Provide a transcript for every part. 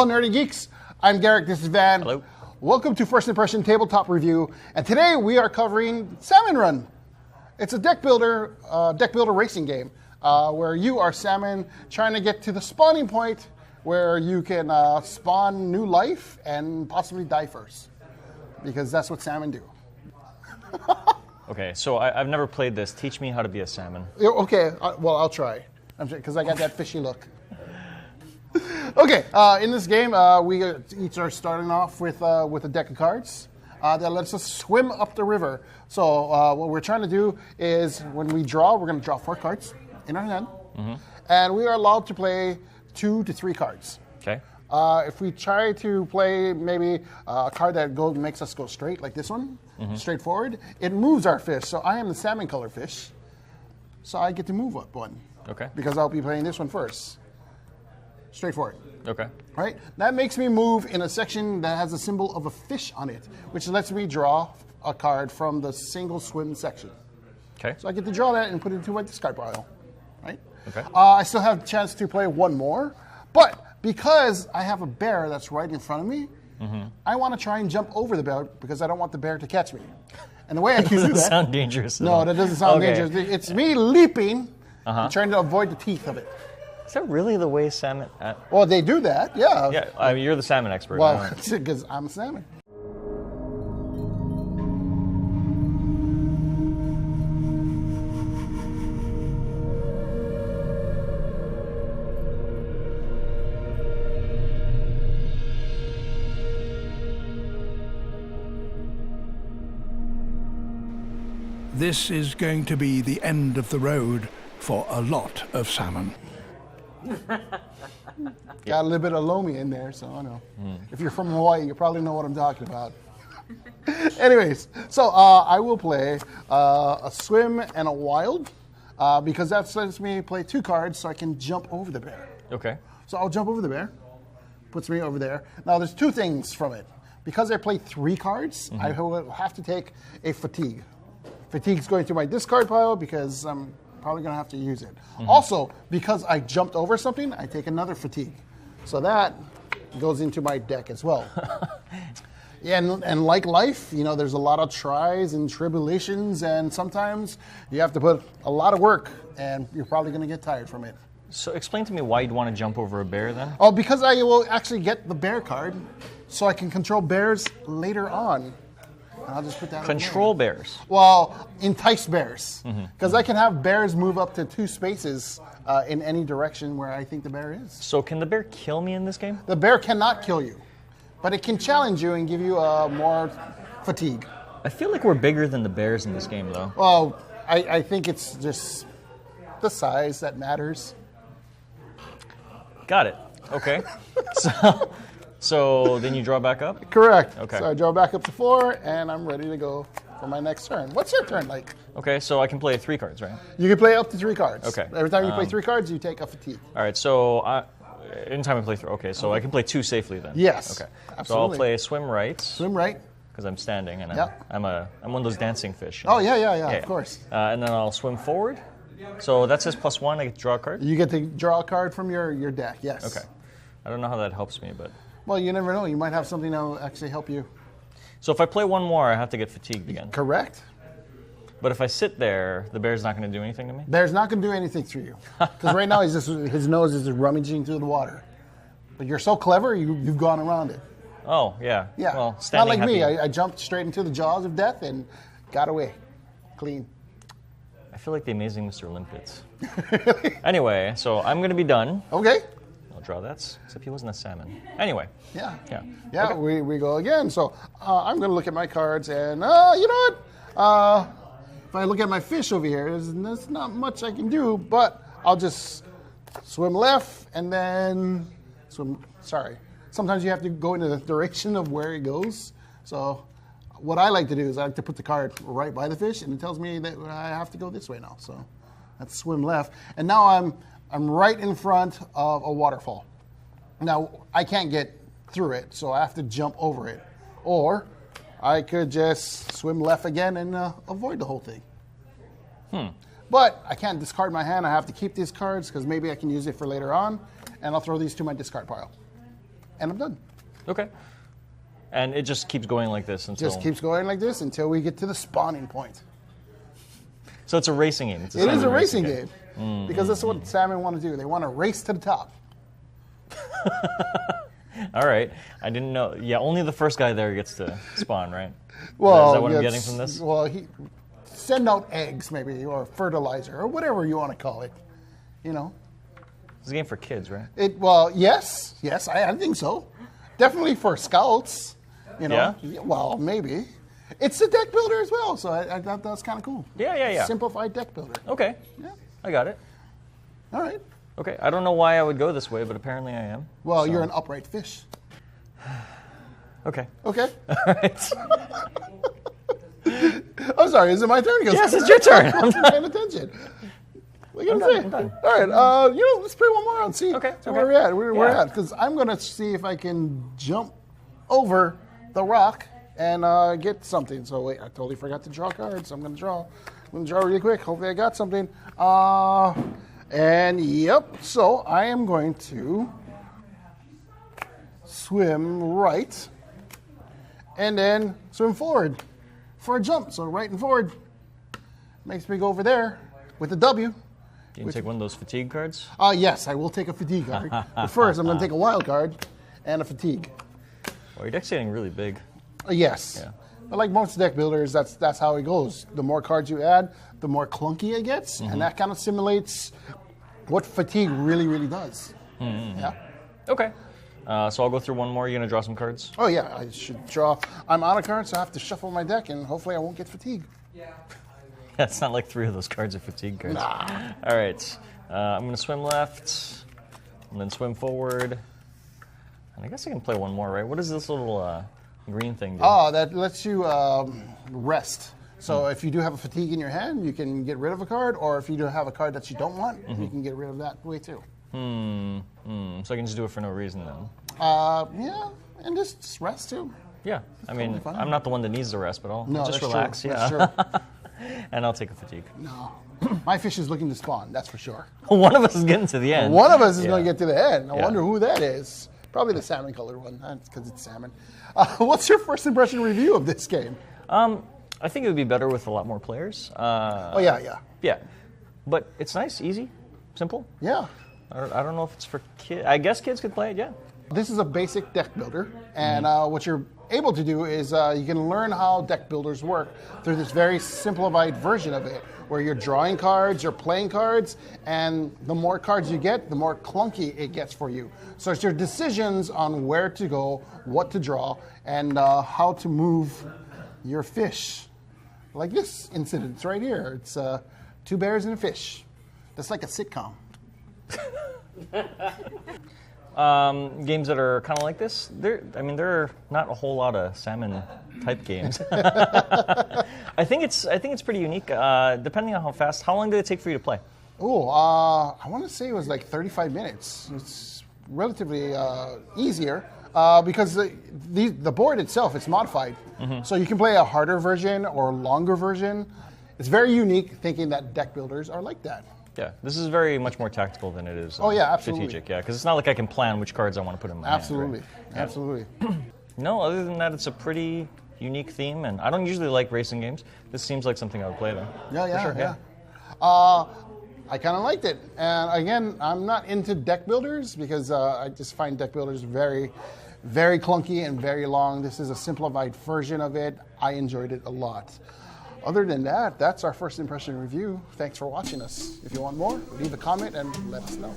Aloha Nerd and Geeks. I'm Garrick, this is Van. Hello. Welcome to First Impression Tabletop Review. And today we are covering Salmon Run. It's a deck builder racing game where you are salmon trying to get to the spawning point where you can spawn new life and possibly die first. Because that's what salmon do. Okay, so I've never played this. Teach me how to be a salmon. Okay, well, I'll try. Because I got that fishy look. Okay, in this game, we each are starting off with a deck of cards that lets us swim up the river. So what we're trying to do is when we draw, we're going to draw 4 cards in our hand. Mm-hmm. And we are allowed to play 2 to 3 cards. Okay. If we try to play maybe a card that makes us go straight, like this one, straightforward, it moves our fish. So I am the salmon color fish, so I get to move up one. Okay. Because I'll be playing this one first. Straightforward. Okay. All right. That makes me move in a section that has a symbol of a fish on it, which lets me draw a card from the single swim section. Okay. So I get to draw that and put it into my discard pile. Right? Okay. I still have a chance to play one more, but because I have a bear that's right in front of me, I want to try and jump over the bear because I don't want the bear to catch me. And the way I can do that... doesn't sound dangerous at No, all. that doesn't sound Okay. dangerous. It's me leaping and trying to avoid the teeth of it. Is that really the way salmon... Well, they do that, yeah. Yeah, I mean, you're the salmon expert. Well, because I'm a salmon. This is going to be the end of the road for a lot of salmon. Got a little bit of lomi in there, so I know. If you're from Hawaii, you probably know what I'm talking about. Anyways, so I will play a swim and a wild because that lets me play 2 cards so I can jump over the bear. Okay. So I'll jump over the bear, puts me over there. Now there's 2 things from it. Because I play 3 cards, I will have to take a fatigue. Fatigue's going to my discard pile because I'm probably going to have to use it. Also, because I jumped over something, I take another fatigue. So that goes into my deck as well. Yeah, and like life, you know, there's a lot of tries and tribulations, and sometimes you have to put a lot of work, and you're probably going to get tired from it. So explain to me why you'd want to jump over a bear then? Oh, because I will actually get the bear card, so I can control bears later on. And I'll just put that Control bears. Well, entice bears. Because I can have bears move up to 2 spaces in any direction where I think the bear is. So can the bear kill me in this game? The bear cannot kill you, but it can challenge you and give you more fatigue. I feel like we're bigger than the bears in this game, though. Well, I think it's just the size that matters. Got it. Okay. So then you draw back up? Correct. Okay. So I draw back up to 4, and I'm ready to go for my next turn. What's your turn like? Okay, so I can play 3 cards, right? You can play up to 3 cards. Okay. Every time you play 3 cards, you take a fatigue. All right, so anytime I play 3, okay, so I can play 2 safely then? Yes. Okay. Absolutely. So I'll play swim right. Swim right. Because I'm standing and Yep. I'm one of those dancing fish. Oh, yeah, of course. And then I'll swim forward. So that says +1, I get to draw a card? You get to draw a card from your deck, yes. Okay. I don't know how that helps me, but... Well, you never know. You might have something that will actually help you. So if I play 1 more, I have to get fatigued again. Correct. But if I sit there, the bear's not going to do anything to me? Bear's not going to do anything to you. Because right now his nose is rummaging through the water. But you're so clever, you've gone around it. Oh, yeah. Yeah. Well, not standing like me. happy. I jumped straight into the jaws of death and got away. Clean. I feel like the amazing Mr. Limpets. Anyway, so I'm going to be done. Okay. I'll draw that, except he wasn't a salmon. Anyway. Yeah. Okay. We go again. So I'm going to look at my cards, and you know what? If I look at my fish over here, there's not much I can do, but I'll just swim left and then swim. Sorry. Sometimes you have to go into the direction of where it goes. So what I like to do is I like to put the card right by the fish, and it tells me that I have to go this way now. So that's swim left. And now I'm right in front of a waterfall. Now, I can't get through it, so I have to jump over it. Or I could just swim left again and avoid the whole thing. But I can't discard my hand. I have to keep these cards because maybe I can use it for later on, and I'll throw these to my discard pile. and I'm done. Okay. And it just keeps going like this until... Just keeps going like this until we get to the spawning point. So it's a racing game. It is a racing game. Because that's what salmon want to do. They want to race to the top. All right. I didn't know. Yeah, only the first guy there gets to spawn, right? Well, is that what I'm getting from this? Well, send out eggs, maybe, or fertilizer, or whatever you want to call it. You know. It's a game for kids, right? Well, yes, I think so. Definitely for scouts. You know. Yeah? Well, maybe. It's a deck builder as well, so I thought that was kind of cool. Yeah. Simplified deck builder. Okay. Yeah. I got it. All right. Okay. I don't know why I would go this way, but apparently I am. Well, you're an upright fish. Okay. Okay. All right. I'm sorry, is it my turn? Yes, it's your turn. I'm not paying attention. What are you going to say? I'm done. All right, let's play one more and see, Okay, see okay. where we're at. Where we're Yeah. at, because I'm going to see if I can jump over the rock and get something. So wait, I totally forgot to draw cards. I'm going to draw. I'm going to draw really quick. Hopefully I got something. And yep, so I am going to swim right and then swim forward for a jump. So right and forward makes me go over there with a W. Can you take one of those fatigue cards? Yes, I will take a fatigue card. But first, I'm going to take a wild card and a fatigue. Well, your deck's getting really big. Yes. Yeah. But like most deck builders, that's how it goes. The more cards you add, the more clunky it gets, and that kind of simulates what fatigue really, really does. Yeah. Okay. So I'll go through one more. You're going to draw some cards? Oh yeah, I should draw. I'm out of cards, so I have to shuffle my deck, and hopefully I won't get fatigue. Yeah, it's not like 3 of those cards are fatigue cards. Nah. All right. I'm going to swim left, and then swim forward. And I guess I can play one more, right? What does this little green thing do? Oh, that lets you rest. So if you do have a fatigue in your hand, you can get rid of a card, or if you do have a card that you don't want, you can get rid of that way too. So I can just do it for no reason then? Yeah, and just rest too. Yeah. I mean, fine. I'm not the one that needs the rest, but I'll No, just that's relax. true. Yeah. That's true. And I'll take a fatigue. No, my fish is looking to spawn. That's for sure. One of us is getting to the end. One of us is Yeah. going to get to the end. I Yeah. wonder who that is. Probably the salmon-colored one. That's because it's salmon. What's your first impression review of this game? I think it would be better with a lot more players. Oh yeah. Yeah. But it's nice, easy, simple. Yeah. I don't know if it's for kids. I guess kids could play it, yeah. This is a basic deck builder, and what you're able to do is you can learn how deck builders work through this very simplified version of it, where you're drawing cards, you're playing cards, and the more cards you get, the more clunky it gets for you. So it's your decisions on where to go, what to draw, and how to move your fish. Like this incident right here. It's 2 bears and a fish. That's like a sitcom. Games that are kind of like this, there are not a whole lot of salmon type games. I think it's pretty unique. Depending on how fast, how long did it take for you to play? Oh, I want to say it was like 35 minutes. It's relatively easier because the board itself is modified. So you can play a harder version or longer version. It's very unique thinking that deck builders are like that. Yeah, this is very much more tactical than it is absolutely. strategic. Yeah, because it's not like I can plan which cards I want to put in my hand. Absolutely. Right? Absolutely. No, other than that, it's a pretty unique theme, and I don't usually like racing games. This seems like something I would play though. Yeah. For sure, I kind of liked it. And again, I'm not into deck builders because I just find deck builders very, very clunky and very long. This is a simplified version of it. I enjoyed it a lot. Other than that, that's our first impression review. Thanks for watching us. If you want more, leave a comment and let us know.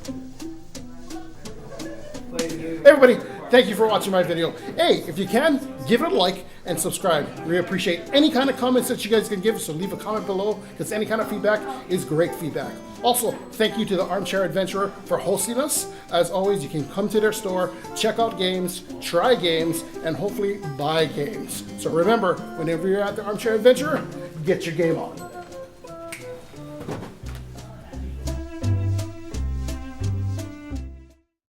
Hey everybody, thank you for watching my video. Hey, if you can, give it a like and subscribe. We appreciate any kind of comments that you guys can give, so leave a comment below because any kind of feedback is great feedback. Also, thank you to the Armchair Adventurer for hosting us. As always, you can come to their store, check out games, try games, and hopefully buy games. So remember, whenever you're at the Armchair Adventurer, get your game on.